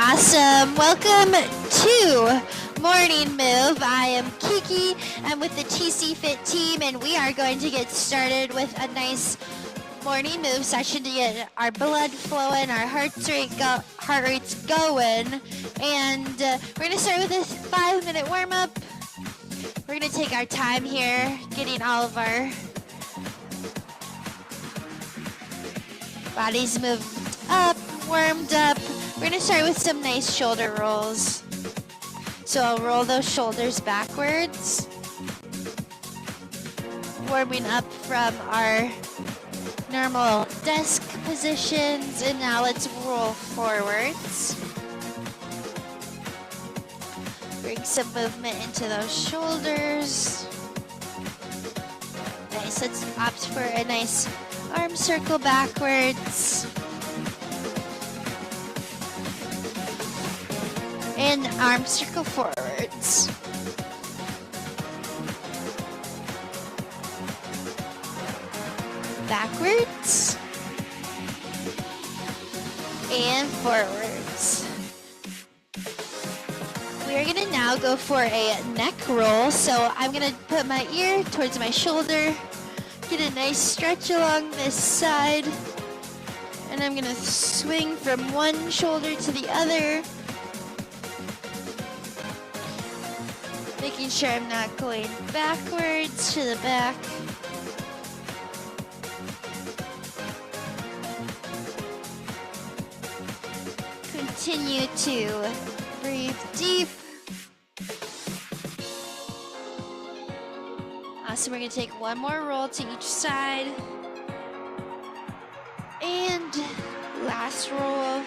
Awesome. Welcome to Morning Move. I am Kiki. I'm with the TC Fit team, and we are going to get started with a nice morning move session to get our blood flowing, our heart rates going. And we're going to start with this 5-minute warm-up. We're going to take our time here, getting all of our bodies moved up, warmed up. We're going to start with some nice shoulder rolls. So I'll roll those shoulders backwards. Warming up from our normal desk positions. And now let's roll forwards. Bring some movement into those shoulders. Nice. Let's opt for a nice arm circle backwards. And arm circle forwards. Backwards. And forwards. We are going to now go for a neck roll. So I'm going to put my ear towards my shoulder. Get a nice stretch along this side. And I'm going to swing from one shoulder to the other. Making sure I'm not going backwards to the back. Continue to breathe deep. Awesome, we're going to take one more roll to each side. And last roll.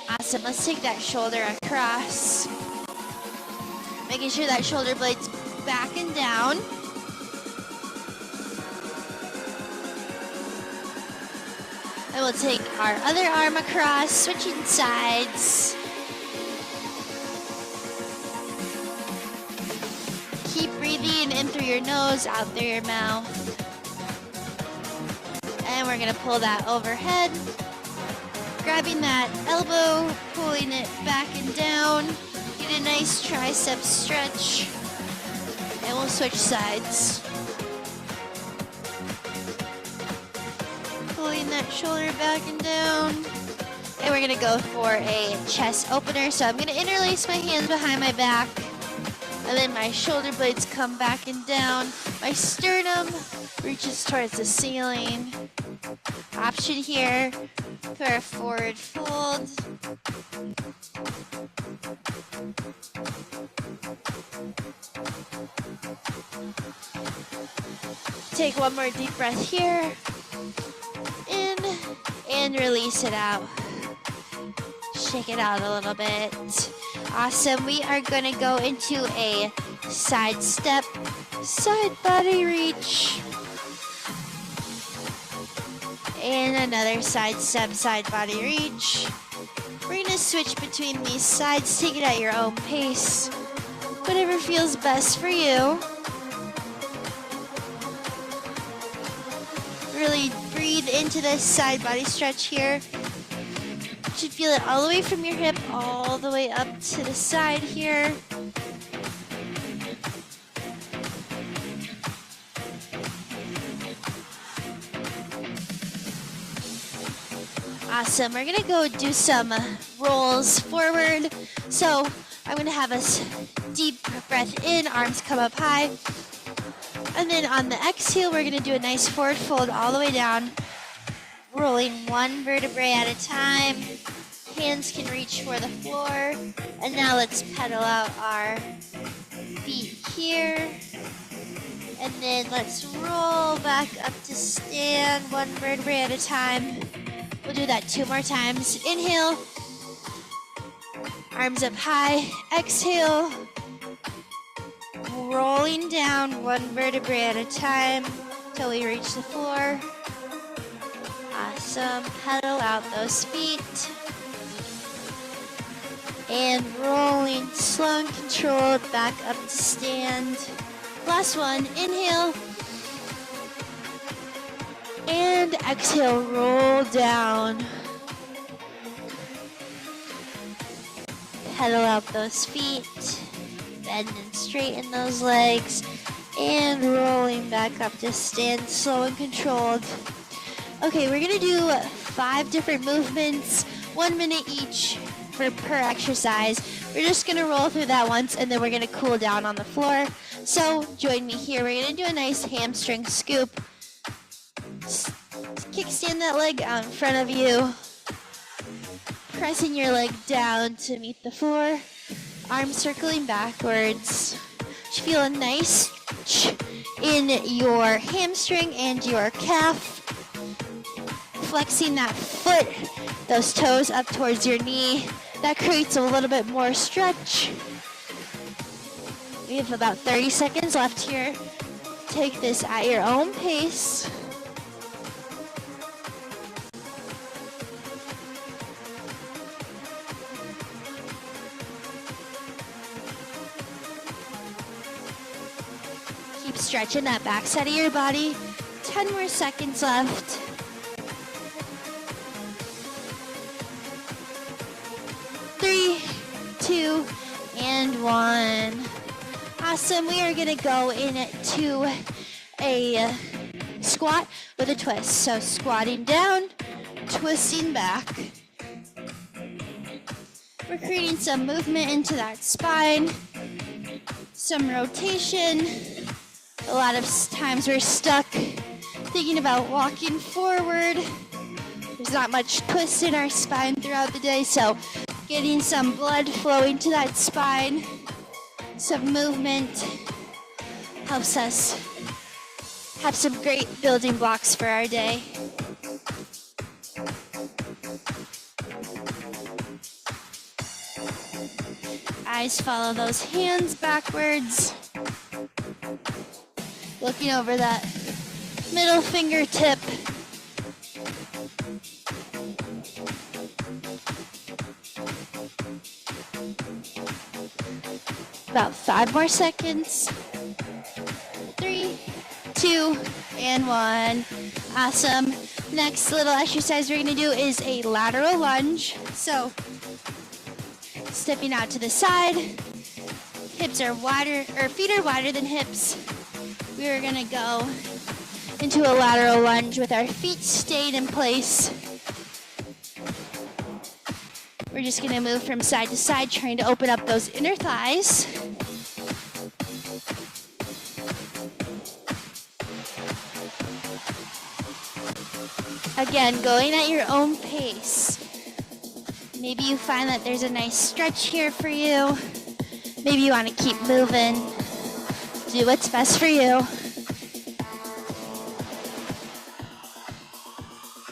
Awesome, let's take that shoulder across. Making sure that shoulder blade's back and down. And we'll take our other arm across, switching sides. Keep breathing in through your nose, out through your mouth. And we're gonna pull that overhead. Grabbing that elbow, pulling it back and down. Get a nice tricep stretch, and we'll switch sides. Pulling that shoulder back and down, and we're gonna go for a chest opener. So I'm gonna interlace my hands behind my back, and then my shoulder blades come back and down. My sternum reaches towards the ceiling. Option here for a forward fold. Take one more deep breath here. In and release it out. Shake it out a little bit. Awesome. We are going to go into a side step, side body reach. And another side step, side body reach. We're going to switch between these sides. Take it at your own pace. Whatever feels best for you. Really breathe into this side body stretch here. You should feel it all the way from your hip, all the way up to the side here. Awesome. We're going to go do some rolls forward. So I'm going to have us deep breath in, arms come up high. And then on the exhale, we're going to do a nice forward fold all the way down, rolling one vertebrae at a time. Hands can reach for the floor. And now let's pedal out our feet here. And then let's roll back up to stand, one vertebrae at a time. We'll do that 2 more times. Inhale, arms up high. Exhale, rolling down one vertebrae at a time till we reach the floor. Awesome. Pedal out those feet. And rolling slow and controlled back up to stand. Last one. Inhale. And exhale, roll down. Pedal out those feet, bend and straighten those legs, and rolling back up to stand slow and controlled. Okay, we're gonna do 5 different movements, 1 minute each per exercise. We're just gonna roll through that once and then we're gonna cool down on the floor. So join me here. We're gonna do a nice hamstring scoop. Kickstand that leg out in front of you. Pressing your leg down to meet the floor. Arms circling backwards. You feel a nice stretch in your hamstring and your calf. Flexing that foot, those toes up towards your knee. That creates a little bit more stretch. We have about 30 seconds left here. Take this at your own pace. Keep stretching that back side of your body. 10 more seconds left. 3, 2, and 1. Awesome. We are going to go into a squat with a twist. So squatting down, twisting back. We're creating some movement into that spine, some rotation. A lot of times we're stuck thinking about walking forward. There's not much twist in our spine throughout the day, so getting some blood flowing to that spine, some movement helps us have some great building blocks for our day. Eyes follow those hands backwards. Looking over that middle fingertip. About 5 more seconds. 3, 2, and 1. Awesome. Next little exercise we're going to do is a lateral lunge. So, stepping out to the side. Hips are wider, or feet are wider than hips. We are going to go into a lateral lunge with our feet stayed in place. We're just going to move from side to side, trying to open up those inner thighs. Again, going at your own pace. Maybe you find that there's a nice stretch here for you. Maybe you want to keep moving. Do what's best for you.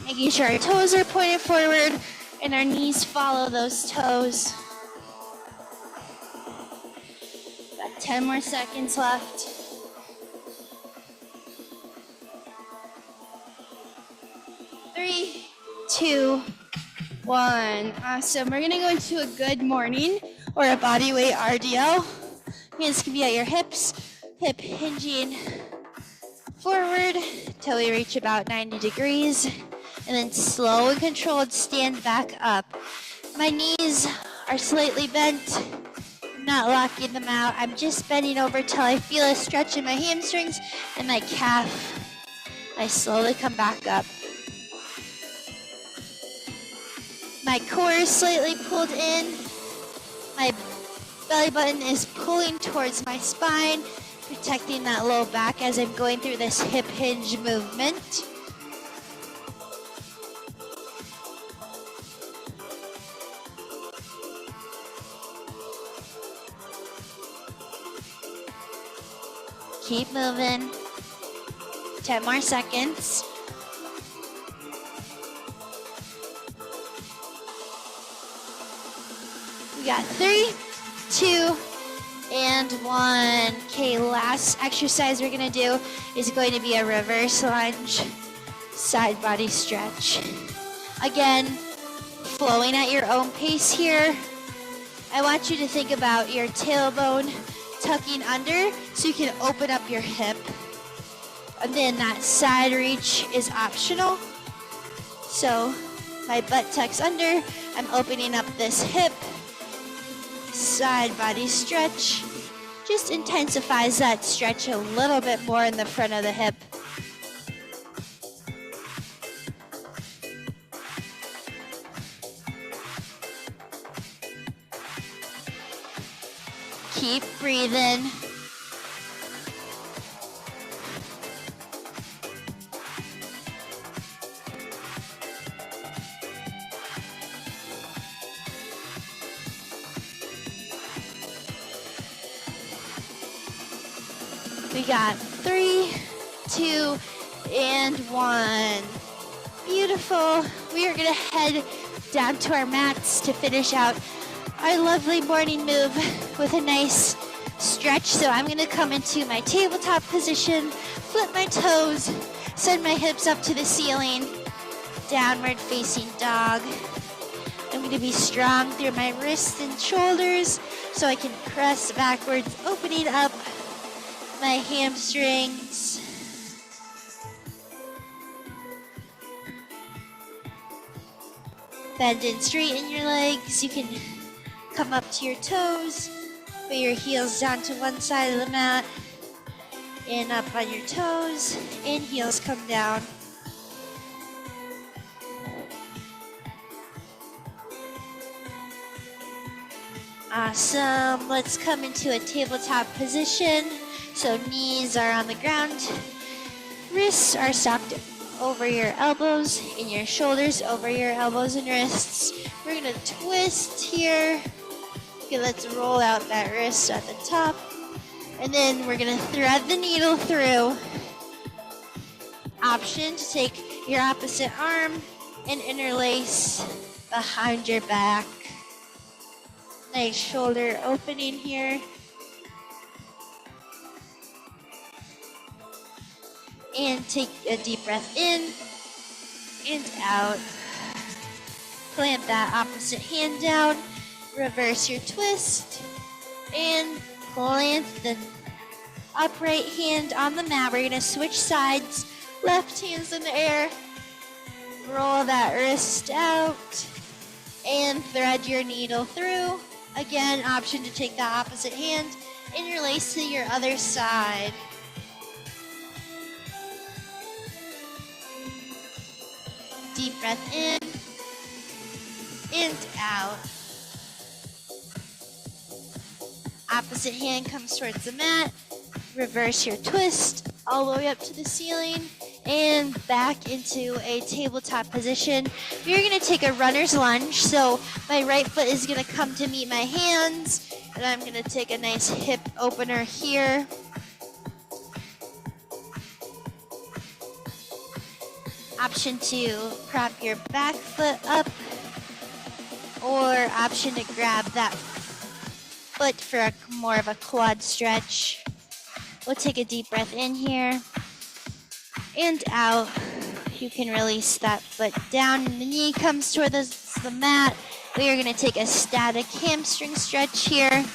Making sure our toes are pointed forward and our knees follow those toes. About 10 more seconds left. 3, 2, 1. Awesome. We're going to go into a good morning or a body weight RDL. Hands can be at your hips, hip hinging forward till we reach about 90 degrees. And then slow and controlled stand back up. My knees are slightly bent. I'm not locking them out. I'm just bending over till I feel a stretch in my hamstrings and my calf. I slowly come back up. My core is slightly pulled in. My belly button is pulling towards my spine, protecting that low back as I'm going through this hip hinge movement. Keep moving. 10 more seconds. We got 3, 2, and 1. Okay, last exercise we're gonna do is going to be a reverse lunge, side body stretch. Again, flowing at your own pace here. I want you to think about your tailbone tucking under so you can open up your hip. And then that side reach is optional. So my butt tucks under, I'm opening up this hip. side body stretch. Just intensifies that stretch a little bit more in the front of the hip. Keep breathing. We got 3, 2, and 1. Beautiful. We are gonna head down to our mats to finish out our lovely morning move with a nice stretch. So I'm gonna come into my tabletop position, flip my toes, send my hips up to the ceiling, downward facing dog. I'm gonna be strong through my wrists and shoulders so I can press backwards, opening up my hamstrings. Bend and straighten your legs. You can come up to your toes, put your heels down to one side of the mat, and up on your toes, and heels come down. Awesome. Let's come into a tabletop position. So knees are on the ground, wrists are stopped over your elbows, and your shoulders over your elbows and wrists. We're gonna twist here. Okay, let's roll out that wrist at the top. And then we're gonna thread the needle through. Option to take your opposite arm and interlace behind your back. Nice shoulder opening here. And take a deep breath in and out. Clamp that opposite hand down. Reverse your twist. And plant the upright hand on the mat. We're going to switch sides. Left hand's in the air. Roll that wrist out. And thread your needle through. Again, option to take the opposite hand. Interlace to your other side. Deep breath in and out. Opposite hand comes towards the mat. Reverse your twist all the way up to the ceiling and back into a tabletop position. You're going to take a runner's lunge. So my right foot is going to come to meet my hands, and I'm going to take a nice hip opener here. Option to prop your back foot up, or option to grab that foot for more of a quad stretch. We'll take a deep breath in here and out. You can release that foot down, and the knee comes toward the mat. We are going to take a static hamstring stretch here.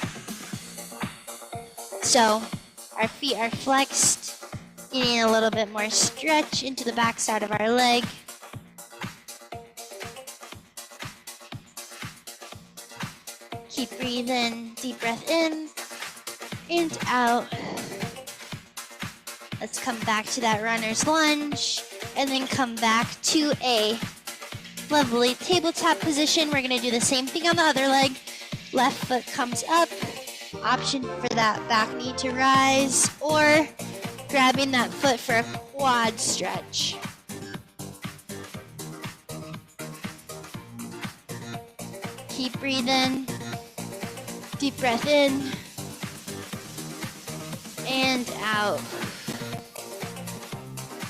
So our feet are flexed. Getting a little bit more stretch into the back side of our leg. Keep breathing, deep breath in and out. Let's come back to that runner's lunge and then come back to a lovely tabletop position. We're gonna do the same thing on the other leg. Left foot comes up. Option for that back knee to rise, or grabbing that foot for a quad stretch. Keep breathing. Deep breath in and out.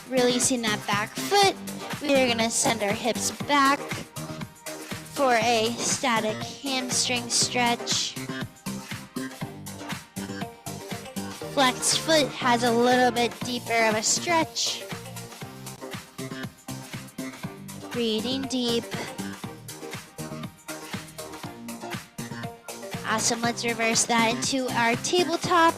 Releasing that back foot. We are gonna send our hips back for a static hamstring stretch. Flexed foot has a little bit deeper of a stretch. Breathing deep. Awesome, let's reverse that into our tabletop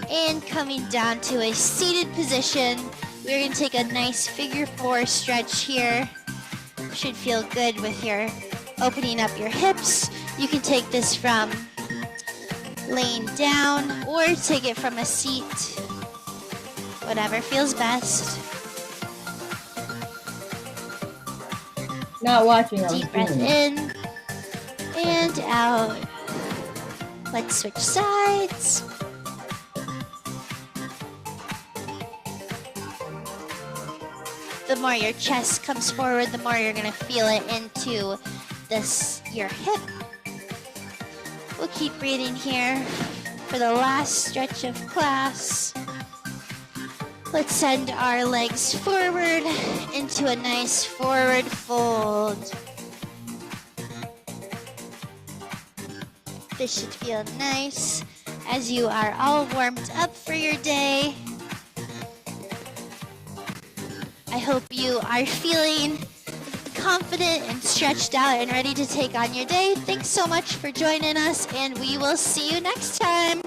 and coming down to a seated position. We're gonna take a nice figure 4 stretch here. Should feel good with your opening up your hips. You can take this from laying down, or take it from a seat. Whatever feels best. Not watching. Deep breath in and out. Let's switch sides. The more your chest comes forward, the more you're gonna feel it into your hip. We'll keep breathing here for the last stretch of class. Let's send our legs forward into a nice forward fold. This should feel nice as you are all warmed up for your day. I hope you are feeling confident and stretched out and ready to take on your day. Thanks so much for joining us, and we will see you next time.